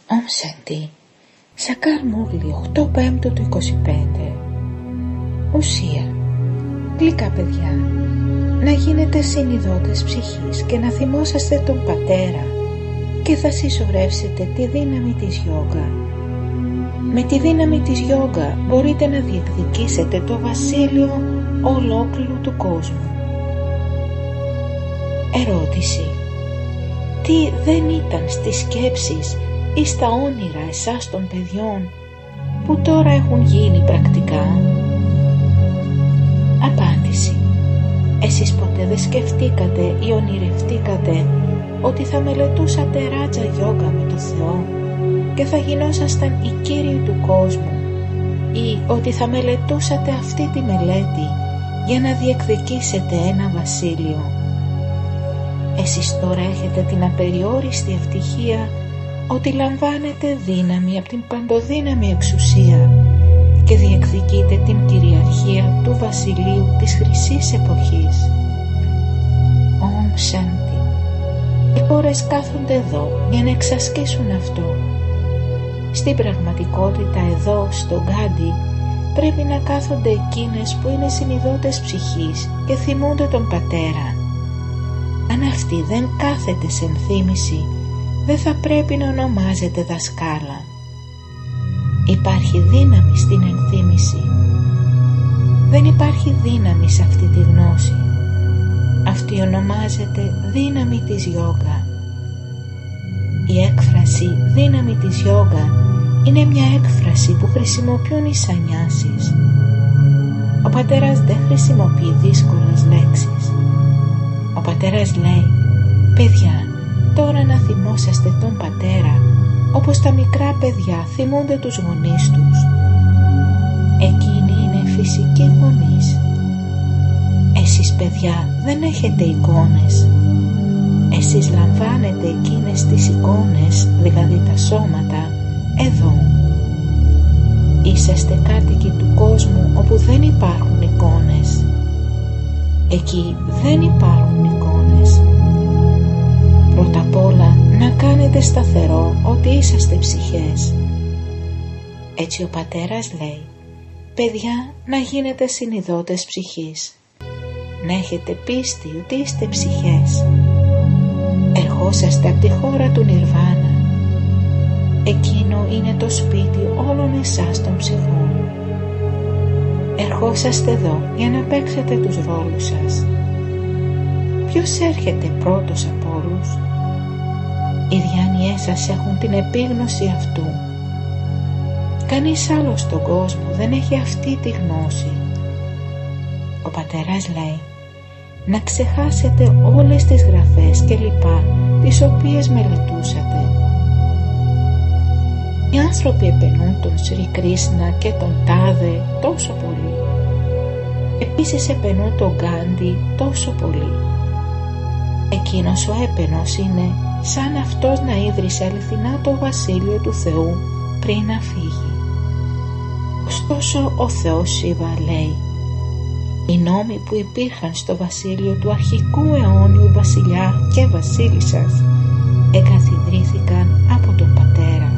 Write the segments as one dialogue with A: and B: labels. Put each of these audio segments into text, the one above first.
A: Om Shanti. Σακάρ Μούρλι, 8 Πέμπτου του 25. Ουσία. Γλυκά παιδιά, να γίνετε συνειδότες ψυχής και να θυμόσαστε τον Πατέρα και θα συσσωρεύσετε τη δύναμη της γιόγκα. Με τη δύναμη της γιόγκα μπορείτε να διεκδικήσετε το βασίλειο ολόκληρου του κόσμου. Ερώτηση. Τι δεν ήταν στις σκέψεις ή στα όνειρα εσάς των παιδιών που τώρα έχουν γίνει πρακτικά? Απάντηση. Εσείς ποτέ δεν σκεφτήκατε ή ονειρευτήκατε ότι θα μελετούσατε ράτζα γιόγκα με το Θεό και θα γινόσασταν οι κύριοι του κόσμου, ή ότι θα μελετούσατε αυτή τη μελέτη για να διεκδικήσετε ένα βασίλειο? Εσείς τώρα έχετε την απεριόριστη ευτυχία ότι λαμβάνετε δύναμη από την παντοδύναμη εξουσία και διεκδικείτε την κυριαρχία του βασιλείου της χρυσής εποχής. Om Shanti. Οι χώρες κάθονται εδώ για να εξασκήσουν αυτό. Στην πραγματικότητα εδώ, στο Γκάντι, πρέπει να κάθονται εκείνες που είναι συνειδότες ψυχής και θυμούνται τον Πατέρα. Αν αυτή δεν κάθεται σε ενθύμηση, δεν θα πρέπει να ονομάζεται δασκάλα. Υπάρχει δύναμη στην ενθύμηση. Δεν υπάρχει δύναμη σε αυτή τη γνώση. Αυτή ονομάζεται δύναμη της γιόγκα. Η έκφραση δύναμη της γιόγκα είναι μια έκφραση που χρησιμοποιούν οι σανιάσεις. Ο Πατέρας δεν χρησιμοποιεί δύσκολες λέξεις. Ο Πατέρας λέει, παιδιά, τώρα να θυμόσαστε τον Πατέρα όπως τα μικρά παιδιά θυμούνται τους γονείς τους. Εκείνοι είναι φυσικοί γονείς. Εσείς παιδιά δεν έχετε εικόνες. Εσείς λαμβάνετε εκείνες τις εικόνες, δηλαδή τα σώματα, εδώ. Είσαστε κάτοικοι του κόσμου όπου δεν υπάρχουν εικόνες. Εκεί δεν υπάρχουν εικόνες. Πρώτα απ' όλα να κάνετε σταθερό ότι είσαστε ψυχές. Έτσι ο Πατέρας λέει, παιδιά, να γίνετε συνειδότες ψυχής. Να έχετε πίστη ότι είστε ψυχές. Ερχόσαστε από τη χώρα του Νιρβάνα. Εκείνο είναι το σπίτι όλων εσάς των ψυχών. Ερχόσαστε εδώ για να παίξετε τους ρόλους σας. Ποιος έρχεται πρώτος από όλους? Οι διάνοιές σας έχουν την επίγνωση αυτού. Κανείς άλλος στον κόσμο δεν έχει αυτή τη γνώση. Ο Πατέρας λέει, να ξεχάσετε όλες τις γραφές και λοιπά τις οποίες μελετούσατε. Οι άνθρωποι επενούν τον Σρι Κρίσνα και τον Τάδε τόσο πολύ. Επίσης επενούν τον Γκάντι τόσο πολύ. Εκείνος ο έπαινος είναι σαν αυτός να ίδρυσε αληθινά το βασίλειο του Θεού πριν να φύγει. Ωστόσο ο Θεός Σίβα λέει, οι νόμοι που υπήρχαν στο βασίλειο του αρχικού αιώνιου βασιλιά και βασίλισσας εγκαθιδρύθηκαν από τον Πατέρα.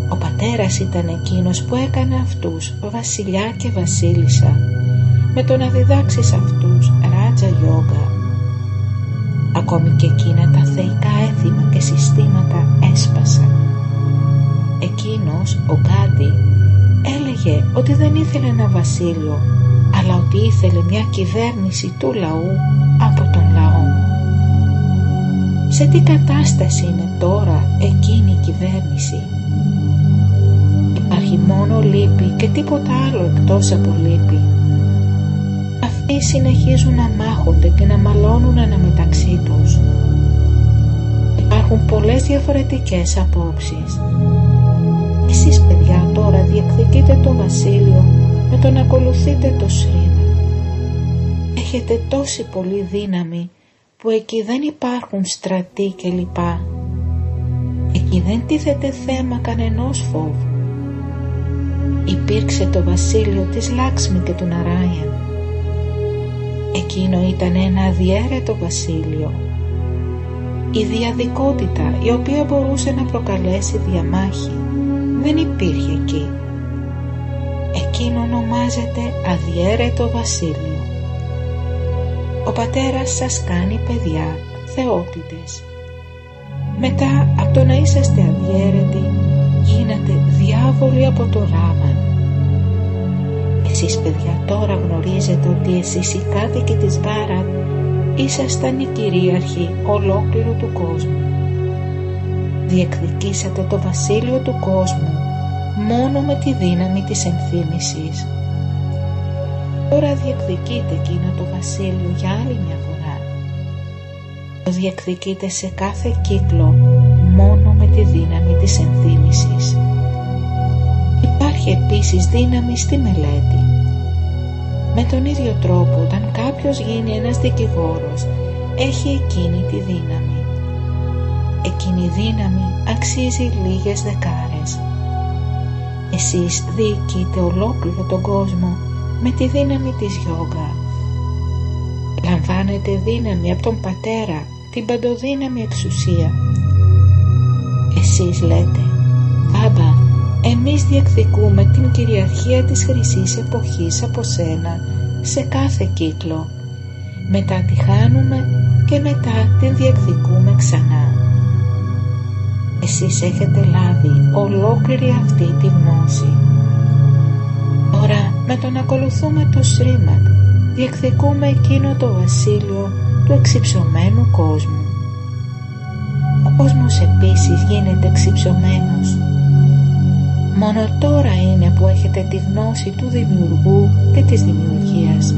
A: Ο Πατέρας ήταν εκείνος που έκανε αυτούς βασιλιά και βασίλισσα με το να διδάξει σε αυτούς ράτζα γιόγκα. Ακόμη και εκείνα τα θεϊκά έθιμα και συστήματα έσπασαν. Εκείνος, ο Γκάντι, έλεγε ότι δεν ήθελε ένα βασίλειο, αλλά ότι ήθελε μια κυβέρνηση του λαού από τον λαό. Σε τι κατάσταση είναι τώρα εκείνη η κυβέρνηση? Υπάρχει μόνο λύπη και τίποτα άλλο εκτός από λύπη. Αυτοί συνεχίζουν να μάχονται και να μαλώνουν αναμεταξύ τους. Υπάρχουν πολλές διαφορετικές απόψεις. Εσείς παιδιά τώρα διεκδικείτε το βασίλειο με το να ακολουθείτε το Σρίμα. Έχετε τόση πολύ δύναμη που εκεί δεν υπάρχουν στρατοί και λοιπά. Εκεί δεν τίθεται θέμα κανενός φόβου. Υπήρξε το βασίλειο της Λάξμη και του Ναράιαν. Εκείνο ήταν ένα αδιέρετο βασίλειο. Η διαδικότητα η οποία μπορούσε να προκαλέσει διαμάχη δεν υπήρχε εκεί. Εκείνο ονομάζεται αδιέρετο βασίλειο. Ο πατέρας σας κάνει παιδιά, θεότητες. Μετά από το να είσαστε αδιέρετοι, γίνατε διάβολοι από το Ράβαν. Εσείς παιδιά τώρα γνωρίζετε ότι εσείς οι κάτοικοι της Βάραντ ήσασταν οι κυρίαρχοι ολόκληρου του κόσμου. Διεκδικήσατε το βασίλειο του κόσμου μόνο με τη δύναμη της ενθύμησης. Τώρα διεκδικείτε εκείνο το βασίλειο για άλλη μια φορά. Το διεκδικείτε σε κάθε κύκλο μόνο με τη δύναμη της ενθύμησης. Υπάρχει επίσης δύναμη στη μελέτη. Με τον ίδιο τρόπο, όταν κάποιος γίνει ένας δικηγόρος, έχει εκείνη τη δύναμη. Εκείνη η δύναμη αξίζει λίγες δεκάρες. Εσείς διοικείτε ολόκληρο τον κόσμο με τη δύναμη της γιόγκα. Λαμβάνετε δύναμη από τον πατέρα, την παντοδύναμη εξουσία. Εσείς λέτε, «Μπάμπα, εμείς διεκδικούμε την κυριαρχία της χρυσής εποχής από σένα σε κάθε κύκλο. Μετά τη χάνουμε και μετά την διεκδικούμε ξανά». Εσείς έχετε λάβει ολόκληρη αυτή τη γνώση. Τώρα με το να ακολουθούμε το Σρίμαντ διεκδικούμε εκείνο το βασίλειο του εξυψωμένου κόσμου. Ο κόσμος επίσης γίνεται εξυψωμένος. Μόνο τώρα είναι που έχετε τη γνώση του δημιουργού και της δημιουργίας.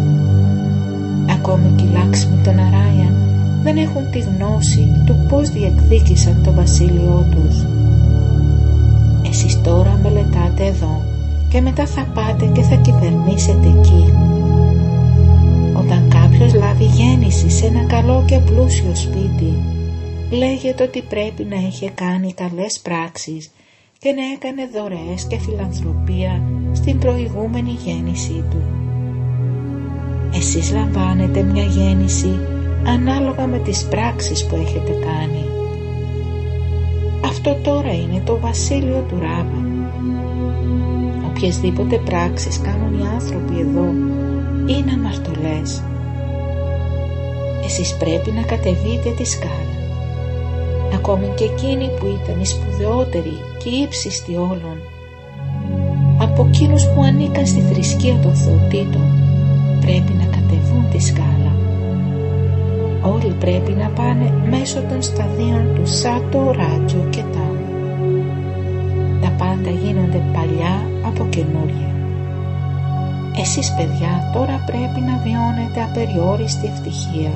A: Ακόμη και οι Λάξμι των Αράιαν δεν έχουν τη γνώση του πώς διεκδίκησαν το βασίλειό τους. Εσείς τώρα μελετάτε εδώ και μετά θα πάτε και θα κυβερνήσετε εκεί. Όταν κάποιος λάβει γέννηση σε ένα καλό και πλούσιο σπίτι, λέγεται ότι πρέπει να είχε κάνει καλές πράξεις και να έκανε δωρεές και φιλανθρωπία στην προηγούμενη γέννησή του. Εσείς λαμβάνετε μια γέννηση ανάλογα με τις πράξεις που έχετε κάνει. Αυτό τώρα είναι το βασίλειο του Ράβαν. Οποιασδήποτε πράξεις κάνουν οι άνθρωποι εδώ είναι αμαρτωλές. Εσείς πρέπει να κατεβείτε τη σκάλα. Ακόμη και εκείνοι που ήταν οι σπουδαιότεροι και οι ύψιστοι όλων, από εκείνους που ανήκαν στη θρησκεία των θεοτήτων, πρέπει να κατεβούν τη σκάλα. Όλοι πρέπει να πάνε μέσω των σταδίων του Σάτο, Ράτζο και Τάμ. Τα πάντα γίνονται παλιά από καινούρια. Εσείς παιδιά τώρα πρέπει να βιώνετε απεριόριστη ευτυχία.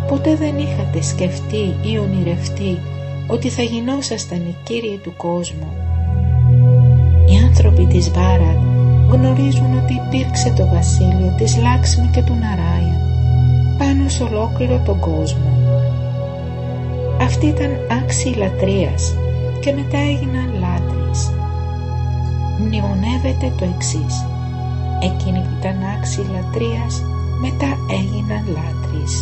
A: Ποτέ δεν είχατε σκεφτεί ή ονειρευτεί ότι θα γινόσασταν οι κύριοι του κόσμου. Οι άνθρωποι της Βάραντ γνωρίζουν ότι υπήρξε το βασίλειο της Λάξμι και του Ναράιαν πάνω σε ολόκληρο τον κόσμο. Αυτοί ήταν άξιοι λατρείας και μετά έγιναν λάτρεις. Μνημονεύεται το εξής: εκείνοι που ήταν άξιοι λατρείας μετά έγιναν λάτρεις.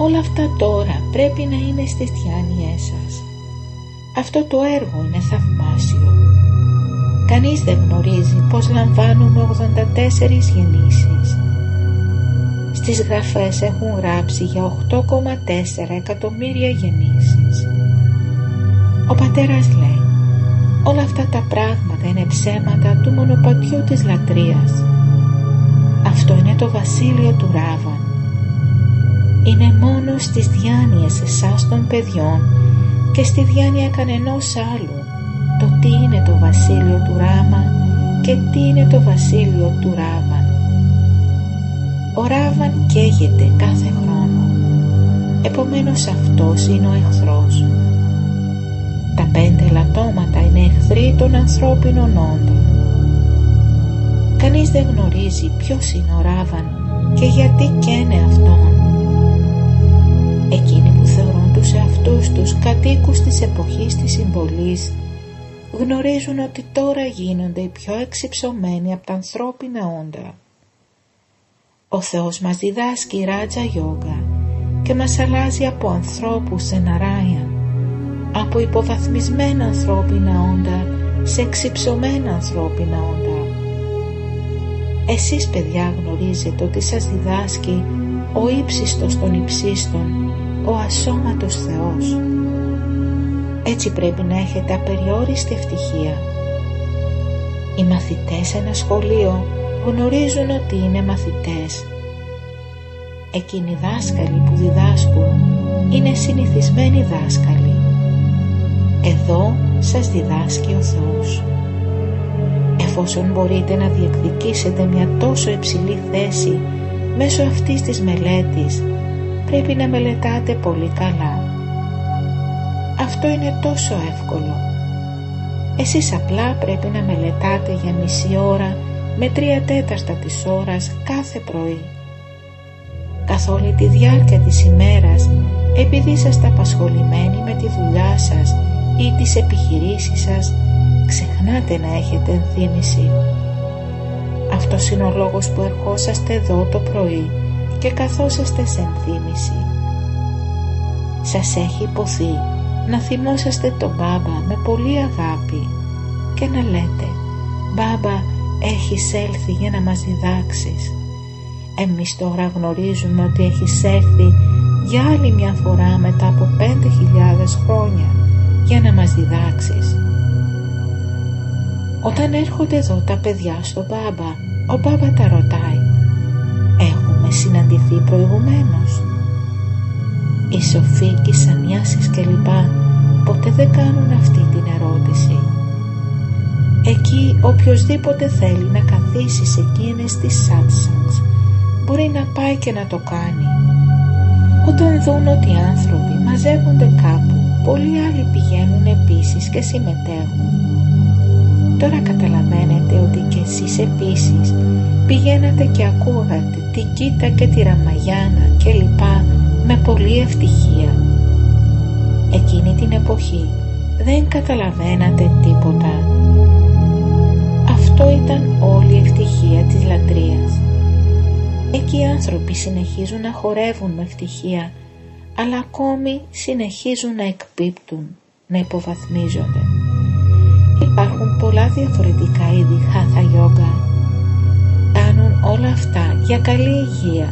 A: Όλα αυτά τώρα πρέπει να είναι στις διάνοιές σας. Αυτό το έργο είναι θαυμάσιο. Κανείς δεν γνωρίζει πως λαμβάνουμε 84 γεννήσεις. Στις γραφές έχουν γράψει για 8,4 εκατομμύρια γεννήσεις. Ο πατέρας λέει, όλα αυτά τα πράγματα είναι ψέματα του μονοπατιού της λατρείας. Αυτό είναι το βασίλειο του Ράβαν. Είναι μόνο στις διάνοιες εσάς των παιδιών και στη διάνοια κανενός άλλου το τι είναι το βασίλειο του Ράμα και τι είναι το βασίλειο του Ράβαν. Ο Ράβαν καίγεται κάθε χρόνο, επομένως αυτός είναι ο εχθρός. Τα 5 ελαττώματα είναι εχθροί των ανθρώπινων όντων. Κανείς δεν γνωρίζει ποιος είναι ο Ράβαν και γιατί καίνε αυτόν. Εκείνοι που θεωρούν τους εαυτούς τους κατοίκους της εποχής της συμβολής γνωρίζουν ότι τώρα γίνονται οι πιο εξυψωμένοι από τα ανθρώπινα όντα. Ο Θεός μας διδάσκει Ράτζα Γιόγκα και μας αλλάζει από ανθρώπους σε ναράιαν, από υποβαθμισμένα ανθρώπινα όντα σε εξυψωμένα ανθρώπινα όντα. Εσείς, παιδιά, γνωρίζετε ότι σας διδάσκει ο ύψιστος των υψίστων, ο ασώματος Θεός. Έτσι πρέπει να έχετε απεριόριστη ευτυχία. Οι μαθητές σε ένα σχολείο γνωρίζουν ότι είναι μαθητές. Εκείνοι οι δάσκαλοι που διδάσκουν είναι συνηθισμένοι δάσκαλοι. Εδώ σας διδάσκει ο Θεός. Εφόσον μπορείτε να διεκδικήσετε μια τόσο υψηλή θέση μέσω αυτής της μελέτης, πρέπει να μελετάτε πολύ καλά. Αυτό είναι τόσο εύκολο. Εσείς απλά πρέπει να μελετάτε για μισή ώρα με 3/4 της ώρας κάθε πρωί. Καθ' όλη τη διάρκεια της ημέρας, επειδή είσαστε απασχολημένοι με τη δουλειά σας ή τις επιχειρήσεις σας, ξεχνάτε να έχετε ενθύμηση. Αυτός είναι ο λόγος που ερχόσαστε εδώ το πρωί και καθόσαστε σε ενθύμηση. Σας έχει υποθεί να θυμόσαστε τον Μπάμπα με πολύ αγάπη και να λέτε «Μπάμπα, έχεις έλθει για να μας διδάξεις». Εμείς τώρα γνωρίζουμε ότι έχεις έρθει για άλλη μια φορά μετά από 5.000 χρόνια για να μας διδάξεις. Όταν έρχονται εδώ τα παιδιά στο Μπάμπα, ο Μπάμπα τα ρωτάει «Έχουμε συναντηθεί προηγουμένως?» Οι σοφοί και οι σανιάσεις κλπ. Ποτέ δεν κάνουν αυτή την ερώτηση. Εκεί οποιοσδήποτε θέλει να καθίσει σε εκείνες τις satsans μπορεί να πάει και να το κάνει. Όταν δουν ότι οι άνθρωποι μαζεύονται κάπου, πολλοί άλλοι πηγαίνουν επίσης και συμμετέχουν. Τώρα καταλαβαίνετε ότι και εσείς επίσης πηγαίνατε και ακούγατε την Κίτα και τη Ραμαγιάννα και λοιπά με πολλή ευτυχία. Εκείνη την εποχή δεν καταλαβαίνατε τίποτα. Αυτό ήταν όλη η ευτυχία της λατρείας. Εκεί οι άνθρωποι συνεχίζουν να χορεύουν με ευτυχία, αλλά ακόμη συνεχίζουν να εκπίπτουν, να υποβαθμίζονται. Υπάρχουν πολλά διαφορετικά είδη Hatha Yoga. Κάνουν όλα αυτά για καλή υγεία.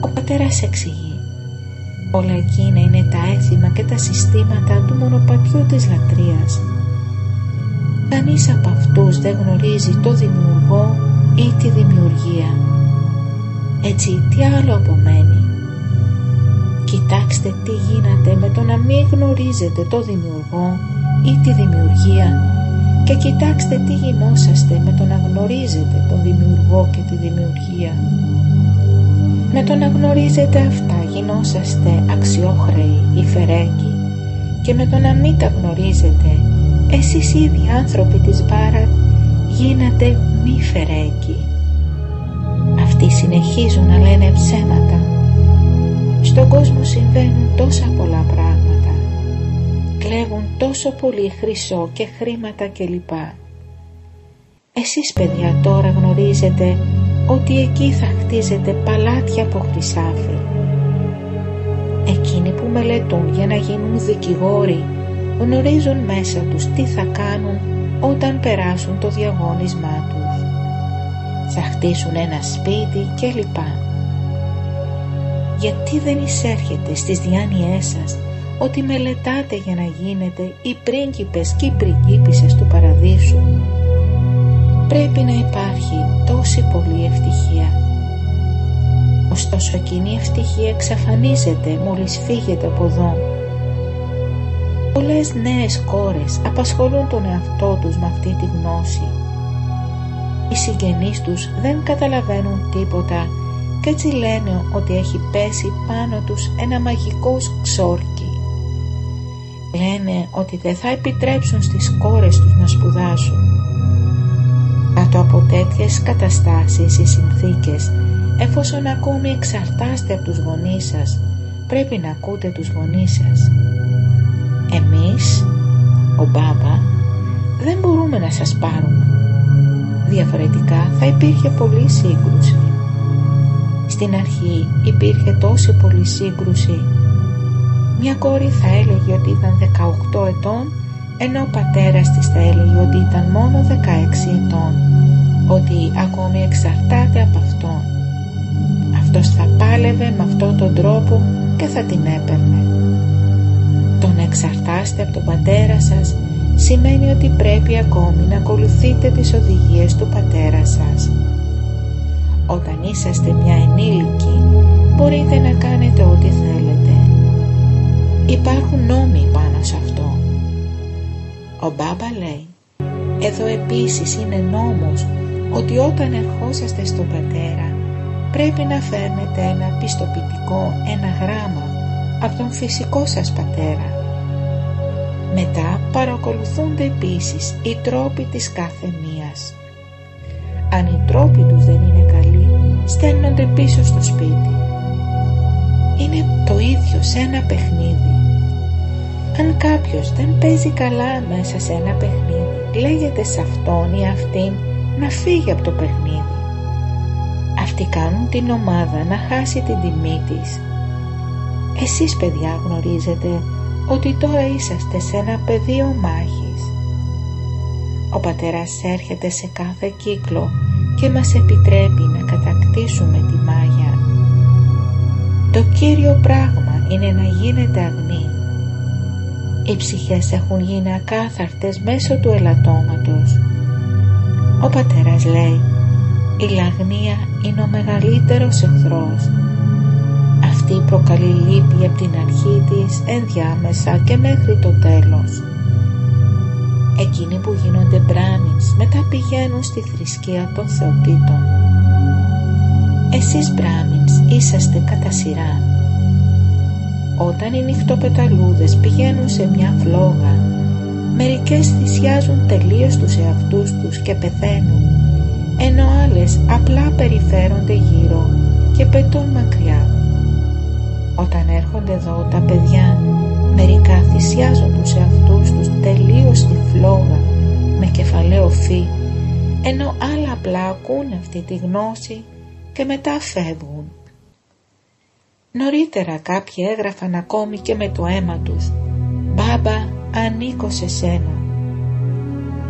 A: Ο πατέρας εξηγεί, όλα εκείνα είναι τα έθιμα και τα συστήματα του μονοπατιού της λατρείας. Κανείς από αυτούς δεν γνωρίζει το δημιουργό ή τη δημιουργία. Έτσι τι άλλο απομένει? Κοιτάξτε τι γίνεται με το να μην γνωρίζετε το δημιουργό ή τη δημιουργία και κοιτάξτε τι γινόσαστε με το να γνωρίζετε τον δημιουργό και τη δημιουργία. Με το να γνωρίζετε αυτά γινόσαστε αξιόχρεοι ή φερέγγοι και με το να μην τα γνωρίζετε εσείς οι ίδιοι άνθρωποι της Μπάρατ γίνατε μη φερέγγοι. Αυτοί συνεχίζουν να λένε ψέματα. Στον κόσμο συμβαίνουν τόσα πολλά πράγματα. Κλέβουν τόσο πολύ χρυσό και χρήματα κλπ. Εσείς παιδιά τώρα γνωρίζετε ότι εκεί θα χτίζετε παλάτια από χρυσάφι. Εκείνοι που μελετούν για να γίνουν δικηγόροι γνωρίζουν μέσα τους τι θα κάνουν όταν περάσουν το διαγώνισμά τους. Θα χτίσουν ένα σπίτι κλπ. Γιατί δεν εισέρχεται στις διάνοιές σας ότι μελετάτε για να γίνετε οι πρίγκιπες και οι πριγκίπισσες του παραδείσου? Πρέπει να υπάρχει τόση πολλή ευτυχία. Ωστόσο εκείνη η ευτυχία εξαφανίζεται μόλις φύγετε από εδώ. Πολλές νέες κόρες απασχολούν τον εαυτό τους με αυτή τη γνώση. Οι συγγενείς τους δεν καταλαβαίνουν τίποτα και έτσι λένε ότι έχει πέσει πάνω τους ένα μαγικό ξόρκι. Λένε ότι δεν θα επιτρέψουν στις κόρες τους να σπουδάσουν. Κάτω από τέτοιες καταστάσεις ή συνθήκες, εφόσον ακόμη εξαρτάστε από τους γονείς σας, πρέπει να ακούτε τους γονείς σας. Εμείς, ο Μπάμπα, δεν μπορούμε να σας πάρουμε. Διαφορετικά θα υπήρχε πολλή σύγκρουση. Στην αρχή υπήρχε τόση πολλή σύγκρουση. Μια κόρη θα έλεγε ότι ήταν 18 ετών, ενώ ο πατέρας της θα έλεγε ότι ήταν μόνο 16 ετών, ότι ακόμη εξαρτάται από αυτόν. Αυτός θα πάλευε με αυτόν τον τρόπο και θα την έπαιρνε. Το να εξαρτάστε από τον πατέρα σας σημαίνει ότι πρέπει ακόμη να ακολουθείτε τις οδηγίες του πατέρα σας. Όταν είσαστε μια ενήλικη, μπορείτε να κάνετε ό,τι θέλετε. Υπάρχουν νόμοι πάνω σε αυτό. Ο Μπάμπα λέει, εδώ επίσης είναι νόμος ότι όταν ερχόσαστε στον πατέρα πρέπει να φέρνετε ένα πιστοποιητικό, ένα γράμμα από τον φυσικό σας πατέρα. Μετά παρακολουθούνται επίσης οι τρόποι της κάθε μίας. Αν οι τρόποι τους δεν είναι καλοί, στέλνονται πίσω στο σπίτι. Είναι το ίδιο σε ένα παιχνίδι. Αν κάποιος δεν παίζει καλά μέσα σε ένα παιχνίδι, λέγεται σε αυτόν ή αυτήν να φύγει από το παιχνίδι. Αυτοί κάνουν την ομάδα να χάσει την τιμή της. Εσείς παιδιά γνωρίζετε ότι τώρα είσαστε σε ένα πεδίο μάχης. Ο πατέρας έρχεται σε κάθε κύκλο και μας επιτρέπει να κατακτήσουμε τη μάγια. Το κύριο πράγμα είναι να γίνετε αγνοί. Οι ψυχές έχουν γίνει ακάθαρτες μέσω του ελαττώματος. Ο πατέρας λέει, η λαγνία είναι ο μεγαλύτερος εχθρός. Αυτή προκαλεί λύπη από την αρχή της, ενδιάμεσα και μέχρι το τέλος. Εκείνοι που γίνονται μπράμινς μετά πηγαίνουν στη θρησκεία των θεοτήτων. Εσείς μπράμινς είσαστε κατά σειρά. Όταν οι νυχτοπεταλούδες πηγαίνουν σε μια φλόγα, μερικές θυσιάζουν τελείως τους εαυτούς τους και πεθαίνουν, ενώ άλλες απλά περιφέρονται γύρω και πετούν μακριά. Όταν έρχονται εδώ τα παιδιά, μερικά θυσιάζουν τους εαυτούς τους τελείως στη φλόγα με κεφαλαίο φύ, ενώ άλλα απλά ακούν αυτή τη γνώση και μετά φεύγουν. Νωρίτερα κάποιοι έγραφαν ακόμη και με το αίμα τους, «Μπάμπα, ανήκω σε σένα».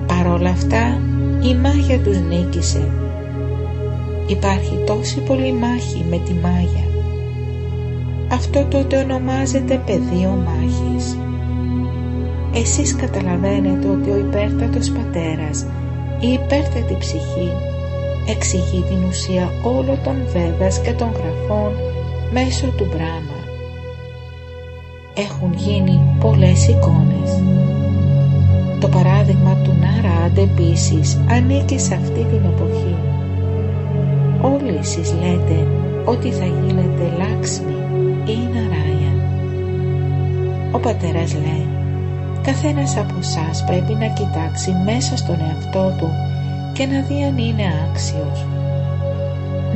A: Παρόλα αυτά η μάγια τους νίκησε. Υπάρχει τόση πολλή μάχη με τη μάγια. Αυτό τότε ονομάζεται πεδίο μάχης. Εσείς καταλαβαίνετε ότι ο υπέρτατος πατέρας, η υπέρτατη ψυχή, εξηγεί την ουσία όλων των Βέδας και των γραφών μέσω του Μπράμα. Έχουν γίνει πολλές εικόνες. Το παράδειγμα του Ναράντ επίσης ανήκει σε αυτή την εποχή. Όλοι εσείς λέτε ότι θα γίνετε Λάξμι ή Ναράιαν. Ο πατέρας λέει, καθένας από εσάς πρέπει να κοιτάξει μέσα στον εαυτό του και να δει αν είναι άξιος.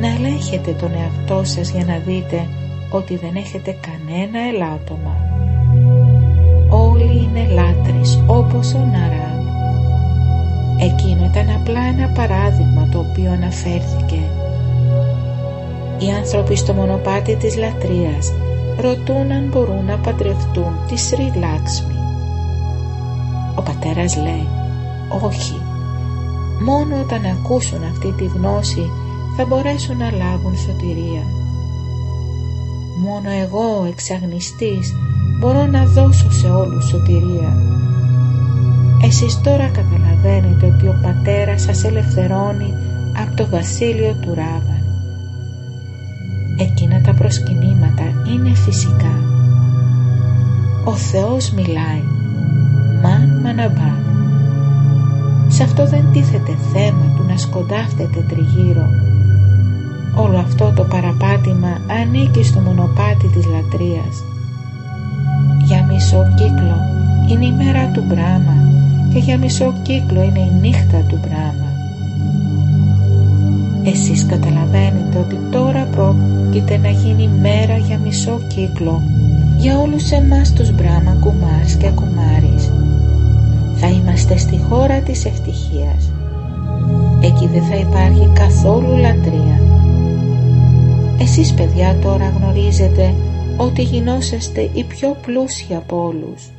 A: Να ελέγχετε τον εαυτό σας για να δείτε ότι δεν έχετε κανένα ελάττωμα. Όλοι είναι λάτρεις όπως ο Ναράντ. Εκείνο ήταν απλά ένα παράδειγμα το οποίο αναφέρθηκε. Οι άνθρωποι στο μονοπάτι της λατρείας ρωτούν αν μπορούν να παντρευτούν τη Σρι Λάξμι. Ο πατέρας λέει, όχι, μόνο όταν ακούσουν αυτή τη γνώση θα μπορέσουν να λάβουν σωτηρία. Μόνο εγώ, εξαγνιστής, μπορώ να δώσω σε όλους σωτηρία. Εσείς τώρα καταλαβαίνετε ότι ο πατέρας σας ελευθερώνει από το βασίλειο του Ράβαν. Εκείνα τα προσκυνήματα είναι φυσικά. Ο Θεός μιλάει, μαν μαναμπά. Σε αυτό δεν τίθεται θέμα του να σκοντάφτετε τριγύρω. Όλο αυτό το παραπάτημα ανήκει στο μονοπάτι της λατρείας. Για μισό κύκλο είναι η μέρα του Μπράμα και για μισό κύκλο είναι η νύχτα του Μπράμα. Εσείς καταλαβαίνετε ότι τώρα πρόκειται να γίνει μέρα για μισό κύκλο για όλους εμάς τους Μπράμα κουμάρς και κουμάρις. Θα είμαστε στη χώρα της ευτυχίας. Εκεί δεν θα υπάρχει καθόλου λατρεία. Εσείς παιδιά τώρα γνωρίζετε ότι γινόσαστε οι πιο πλούσιοι από όλους.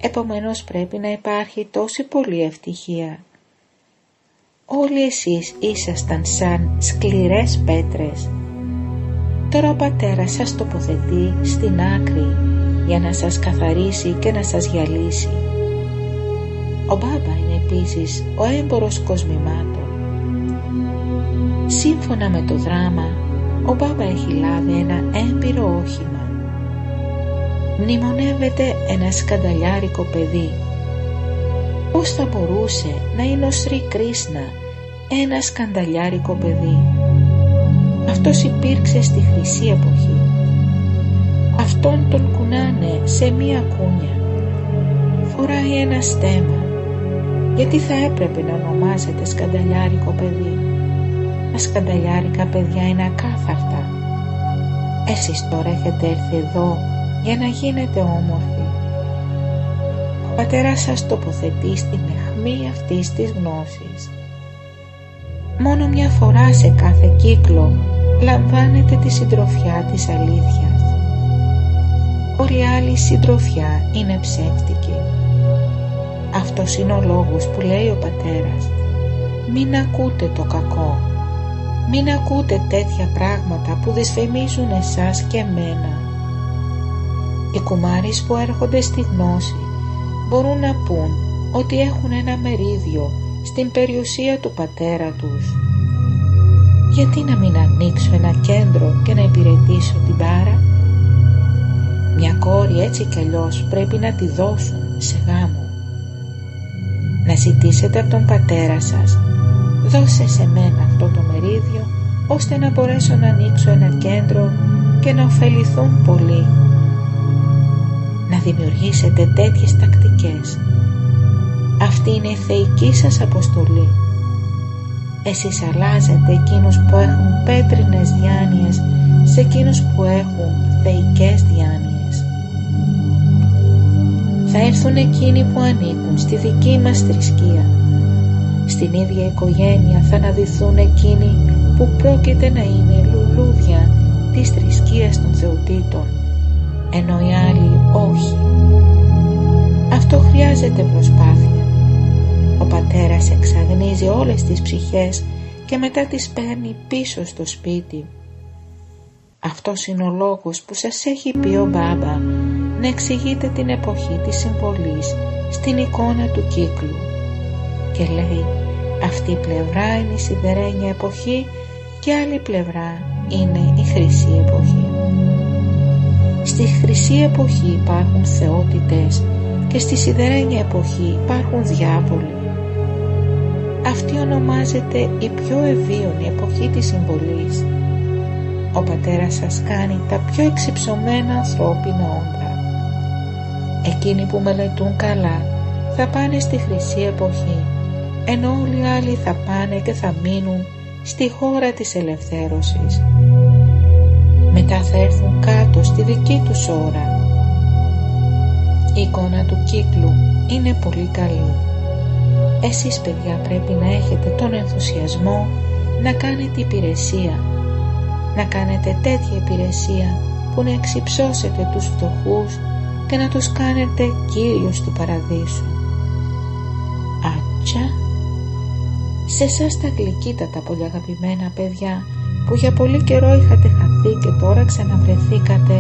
A: Επομένως πρέπει να υπάρχει τόση πολλή ευτυχία. Όλοι εσείς ήσασταν σαν σκληρές πέτρες. Τώρα ο πατέρας σας τοποθετεί στην άκρη για να σας καθαρίσει και να σας γυαλίσει. Ο Μπάμπα είναι επίσης ο έμπορος κοσμημάτων. Σύμφωνα με το δράμα, ο Μπάμπα έχει λάβει ένα έμπειρο όχημα. Μνημονεύεται ένα σκανταλιάρικο παιδί. Πώς θα μπορούσε να είναι ο Σρι Κρίσνα ένα σκανταλιάρικο παιδί? Αυτός υπήρξε στη Χρυσή Εποχή. Αυτόν τον κουνάνε σε μία κούνια. Φοράει ένα στέμμα. Γιατί θα έπρεπε να ονομάζεται σκανταλιάρικο παιδί? Τα σκανταλιάρικα παιδιά είναι ακάθαρτα. Εσείς τώρα έχετε έρθει εδώ για να γίνετε όμορφοι. Ο πατέρας σας τοποθετεί στην αιχμή αυτής της γνώσης. Μόνο μια φορά σε κάθε κύκλο λαμβάνετε τη συντροφιά της αλήθειας. Όλη άλλη συντροφιά είναι ψεύτικη. Αυτός είναι ο λόγος που λέει ο πατέρας: μην ακούτε το κακό. Μην ακούτε τέτοια πράγματα που δυσφημίζουν εσάς και εμένα. Οι κουμάρεις που έρχονται στη γνώση μπορούν να πούν ότι έχουν ένα μερίδιο στην περιουσία του πατέρα τους. Γιατί να μην ανοίξω ένα κέντρο και να υπηρετήσω την Πάρα? Μια κόρη έτσι κι αλλιώς πρέπει να τη δώσουν σε γάμο. Να ζητήσετε από τον πατέρα σας: δώσε σε μένα αυτό το μερίδιο, ώστε να μπορέσω να ανοίξω ένα κέντρο και να ωφεληθούν πολλοί. Να δημιουργήσετε τέτοιες τακτικές. Αυτή είναι η θεϊκή σας αποστολή. Εσείς αλλάζετε εκείνους που έχουν πέτρινες διάνοιες σε εκείνους που έχουν θεϊκές διάνοιες. Θα έρθουν εκείνοι που ανήκουν στη δική μας θρησκεία. Στην ίδια οικογένεια θα αναδυθούν εκείνοι που πρόκειται να είναι λουλούδια της θρησκείας των θεοτήτων, ενώ οι άλλοι όχι. Αυτό χρειάζεται προσπάθεια. Ο πατέρας εξαγνίζει όλες τις ψυχές και μετά τις παίρνει πίσω στο σπίτι. Αυτός είναι ο λόγος που σας έχει πει ο Μπάμπα να εξηγείτε την εποχή της συμβολής στην εικόνα του κύκλου. Και λέει: αυτή η πλευρά είναι η σιδερένια εποχή και άλλη πλευρά είναι η χρυσή εποχή. Στη χρυσή εποχή υπάρχουν θεότητες και στη σιδερένια εποχή υπάρχουν διάβολοι. Αυτή ονομάζεται η πιο ευίωνη εποχή της συμβολής. Ο πατέρας σας κάνει τα πιο εξυψωμένα ανθρώπινα όντα. Εκείνοι που μελετούν καλά θα πάνε στη χρυσή εποχή, ενώ όλοι οι άλλοι θα πάνε και θα μείνουν στη χώρα της ελευθέρωσης. Μετά θα έρθουν κάτω στη δική τους ώρα. Η εικόνα του κύκλου είναι πολύ καλή. Εσείς παιδιά πρέπει να έχετε τον ενθουσιασμό να κάνετε υπηρεσία. Να κάνετε τέτοια υπηρεσία που να εξυψώσετε τους φτωχούς και να τους κάνετε κύριους του παραδείσου. Άτσα! Σε εσάς τα γλυκύτατα πολύ αγαπημένα παιδιά που για πολύ καιρό είχατε χαθεί και τώρα ξαναβρεθήκατε,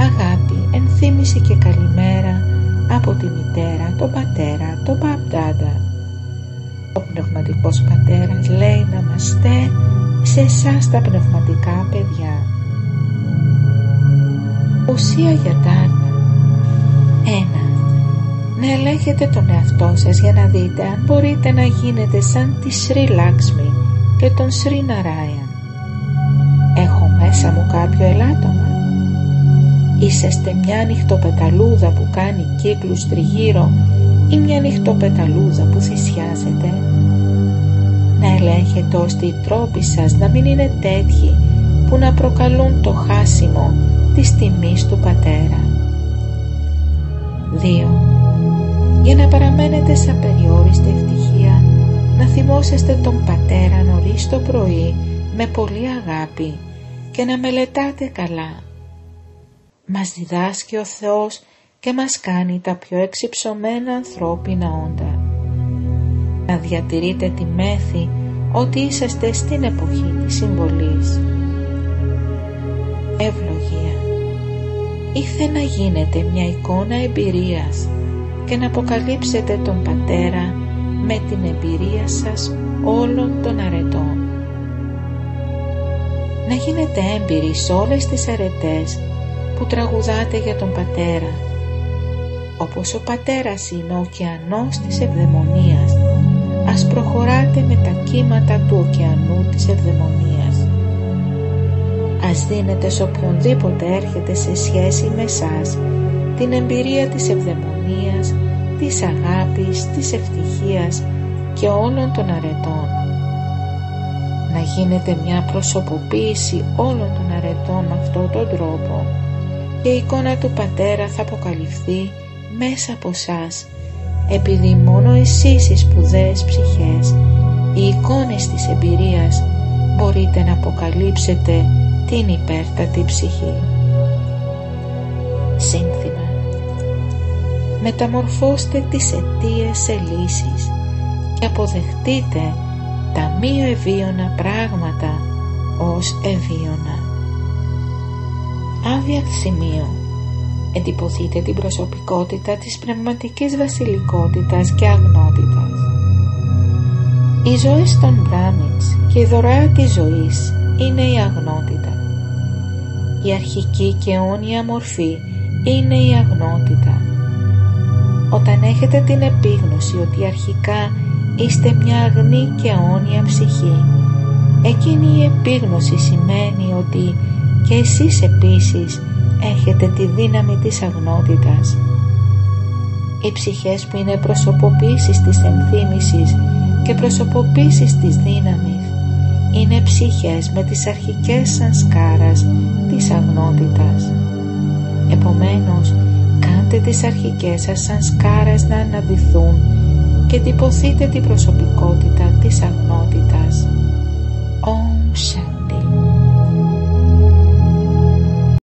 A: αγάπη, ενθύμηση και καλημέρα από τη μητέρα, τον πατέρα, τον παπτάντα. Ο πνευματικός πατέρας λέει να είμαστε σε εσάς τα πνευματικά παιδιά. Ουσία για τάρνα. 1. Να ελέγχετε τον εαυτό σας για να δείτε αν μπορείτε να γίνετε σαν τη Σρι Λάξμι και τον Σρι Ναράιαν. Έχω μέσα μου κάποιο ελάττωμα? Είσαστε μια ανοιχτοπεταλούδα που κάνει κύκλους τριγύρω ή μια ανοιχτοπεταλούδα που θυσιάζεται? Να ελέγχετε ώστε οι τρόποι σας να μην είναι τέτοιοι που να προκαλούν το χάσιμο της τιμής του πατέρα. 2. Για να παραμένετε σε απεριόριστη ευτυχία, να θυμόσαστε τον πατέρα νωρίς το πρωί με πολύ αγάπη και να μελετάτε καλά. Μας διδάσκει ο Θεός και μας κάνει τα πιο εξυψωμένα ανθρώπινα όντα. Να διατηρείτε τη μέθη ότι είσαστε στην εποχή της συμβολής. Ευλογία. Ήθε να γίνετε μια εικόνα εμπειρίας και να αποκαλύψετε τον Πατέρα με την εμπειρία σας όλων των αρετών. Να γίνετε έμπειροι σε όλες τις αρετές που τραγουδάτε για τον Πατέρα. Όπως ο Πατέρας είναι ο ωκεανός της ευδαιμονίας, ας προχωράτε με τα κύματα του ωκεανού της ευδαιμονίας. Ας δίνετε σε οποιονδήποτε έρχεται σε σχέση με εσάς την εμπειρία της ευδαιμονίας, της αγάπης, της ευτυχίας και όλων των αρετών. Να γίνετε μια προσωποποίηση όλων των αρετών με αυτόν τον τρόπο και η εικόνα του Πατέρα θα αποκαλυφθεί μέσα από σας, επειδή μόνο εσείς οι σπουδαίες ψυχές, οι εικόνες της εμπειρίας, μπορείτε να αποκαλύψετε την υπέρτατη ψυχή. Σύνθημα. Μεταμορφώστε τις αιτίες σε λύσεις και αποδεχτείτε τα μη ευίωνα πράγματα ως ευίωνα. Άδεια σημείο. Εντυπωθείτε την προσωπικότητα της πνευματικής βασιλικότητας και αγνότητας. Οι ζωές των Μπράμινς και η δωρεά της ζωής είναι η αγνότητα. Η αρχική και αιώνια μορφή είναι η αγνότητα. Όταν έχετε την επίγνωση ότι αρχικά είστε μια αγνή και αιώνια ψυχή, εκείνη η επίγνωση σημαίνει ότι και εσείς επίσης έχετε τη δύναμη της αγνότητας. Οι ψυχές που είναι προσωποποίησεις της ενθύμησης και προσωποποίησεις της δύναμης είναι ψυχές με τις αρχικές σανσκάρας της αγνότητας. Επομένως, κάντε τις αρχικές σας σανσκάρας να αναδυθούν και τυπωθείτε την προσωπικότητα της αγνότητας. Om Shanti.